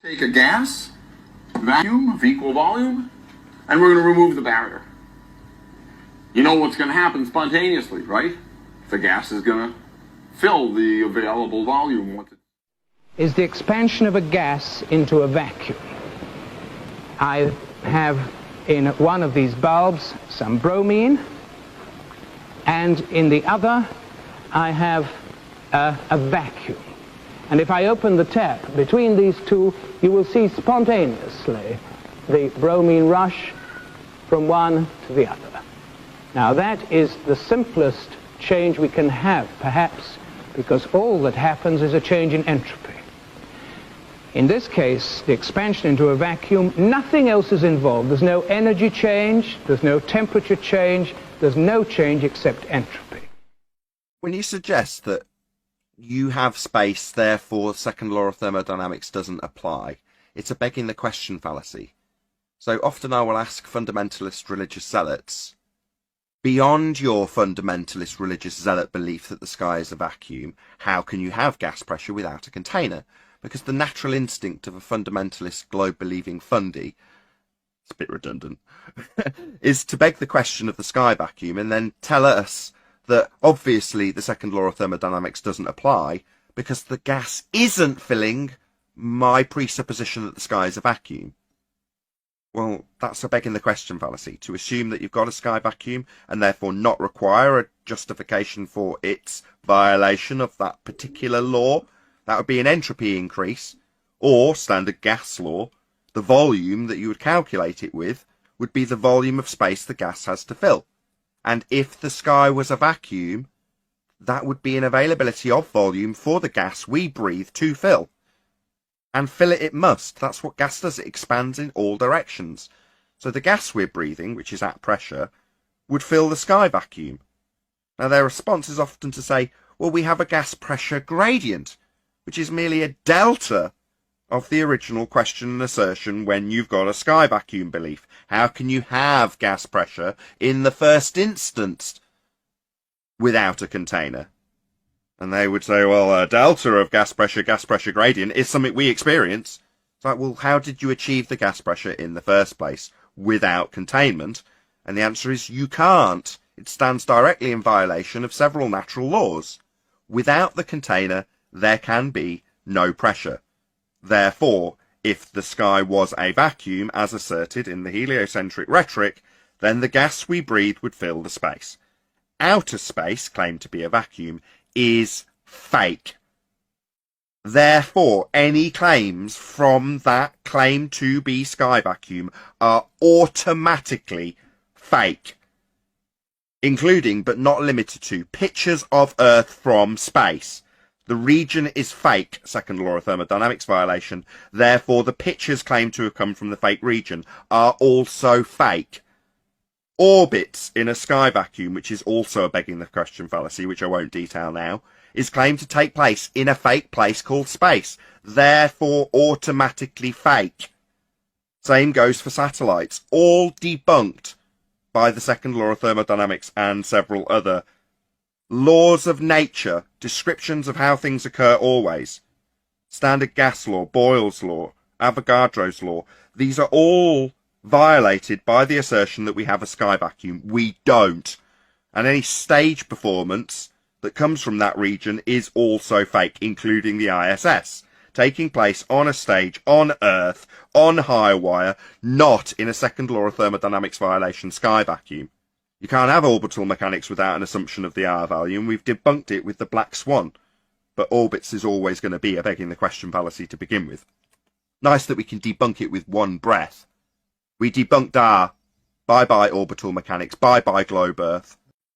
Take a gas, vacuum of equal volume, and we're going to remove the barrier. You know what's going to happen spontaneously, right? The gas is going to fill the available volume. Is the expansion of a gas into a vacuum. I have in one of these bulbs some bromine, and in the other I have a vacuum. And if I open the tap between these two, you will see spontaneously the bromine rush from one to the other. Now that is the simplest change we can have, perhaps, because all that happens is a change in entropy. In this case, the expansion into a vacuum, nothing else is involved. There's no energy change, there's no temperature change, there's no change except entropy. When you suggest that you have space, therefore the second law of thermodynamics doesn't apply, it's a begging the question fallacy. So often I will ask fundamentalist religious zealots, beyond your fundamentalist religious zealot belief that the sky is a vacuum, how can you have gas pressure without a container? Because the natural instinct of a fundamentalist globe-believing fundy, it's a bit redundant, is to beg the question of the sky vacuum and then tell us that obviously the second law of thermodynamics doesn't apply because the gas isn't filling my presupposition that the sky is a vacuum. Well, that's a begging the question fallacy, to assume that you've got a sky vacuum and therefore not require a justification for its violation of that particular law. That would be an entropy increase, or standard gas law, the volume that you would calculate it with would be the volume of space the gas has to fill. And if the sky was a vacuum, that would be an availability of volume for the gas we breathe to fill. And fill it must. That's what gas does. It expands in all directions. So the gas we're breathing, which is at pressure, would fill the sky vacuum. Now their response is often to say, well, we have a gas pressure gradient, which is merely a delta of the original question and assertion when you've got a sky vacuum belief. How can you have gas pressure in the first instance without a container? And they would say, well, a delta of gas pressure gradient is something we experience. It's like, well, how did you achieve the gas pressure in the first place without containment? And the answer is you can't. It stands directly in violation of several natural laws. Without the container, there can be no pressure. Therefore, if the sky was a vacuum, as asserted in the heliocentric rhetoric, then the gas we breathe would fill the space. Outer space, claimed to be a vacuum, is fake. Therefore, any claims from that claim to be sky vacuum are automatically fake, including but not limited to pictures of Earth from space. The region is fake, second law of thermodynamics violation. Therefore, the pictures claimed to have come from the fake region are also fake. Orbits in a sky vacuum, which is also a begging the question fallacy, which I won't detail now, is claimed to take place in a fake place called space. Therefore, automatically fake. Same goes for satellites. All debunked by the second law of thermodynamics and several other laws of nature, descriptions of how things occur always. Standard gas law, Boyle's law, Avogadro's law. These are all violated by the assertion that we have a sky vacuum. We don't. And any stage performance that comes from that region is also fake, including the ISS, taking place on a stage on Earth, on high wire, not in a second law of thermodynamics violation sky vacuum. You can't have orbital mechanics without an assumption of the R value, and we've debunked it with the black swan. But orbits is always going to be a begging the question fallacy to begin with. Nice that we can debunk it with one breath. We debunked R. Bye-bye orbital mechanics. Bye-bye globe Earth.